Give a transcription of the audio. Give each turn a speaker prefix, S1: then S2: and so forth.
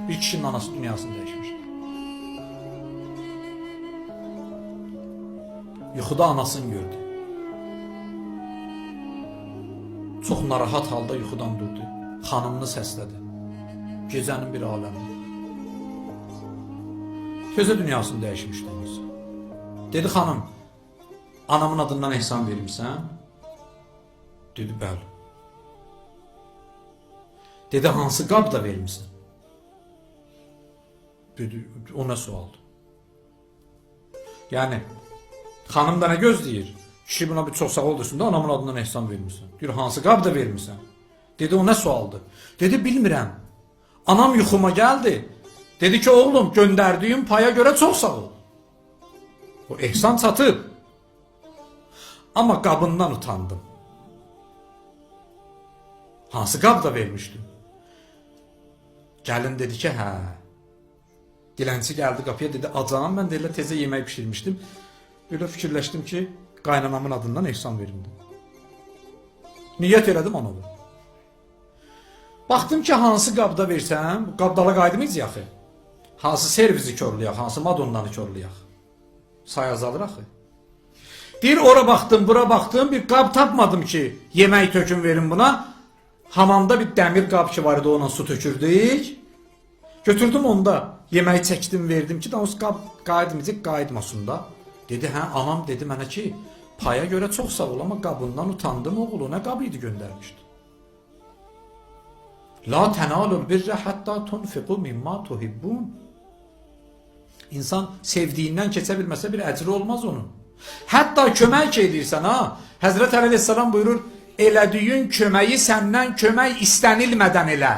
S1: Bir kişinin anası dünyasını dəyişmişdi. Yuxuda anasını gördü. Çox narahat halda yuxudan durdu. Xanımını səslədi. Gecənin bir aləmi. Gözə dünyasını dəyişmişdi anası. Dedi, xanım, anamın adından ehsan verirsən? Dedi, bəli. Dedi, hansı qabda vermişsən? Dedi, o nə sualdır? Yəni, xanım da nə gözləyir? Kişi buna bir çox sağ ol desin də anamın adından ehsan vermişsən. Deyir, hansı qabda vermişsən? Dedi, o nə sualdır? Dedi, bilmirəm. Anam yuxuma gəldi. Dedi ki, oğlum, göndərdiyim paya görə çox sağ ol. O ehsan çatıb. Amma qabından utandım. Hansı qabda vermişdim? Gəlin dedi ki, hə. Dilənçi gəldi qapıya, dedi, acanam, mən də elə tezə yemək pişirmişdim. Öyle fikirləşdim ki, qaynanamın adından ehsan verimdim. Niyyət elədim ona da. Baxdım ki, hansı qabda versəm, qabdala qayıdmayız axı. Hansı servisi körləyək, hansı madondanı körləyək. Say azalır axı. Deyir, ora baxdım, bura baxdım, bir qab tapmadım ki, yemək tökün verin buna. Hamamda bir dəmir qab ki var idi, ona su tökürdük. Götürdüm onda, yeməyi çəkdim, verdim ki, o qab qayıdmayacaq, qayıdmasın da. Dedi, hə, anam dedi mənə ki, paya görə çox sağ ol, amma qabından utandım oğlu, nə qab idi göndərmişdi. La tenalul birre hatta tunfiqu mimma tuhibbun. İnsan sevdiğinden keçə bilməsə bir əcri olmaz onun. Hətta kömək edirsən ha. Həzrət Əli əleyhissalam buyurur, elədiyin köməyi səndən kömək istənilmədən elə.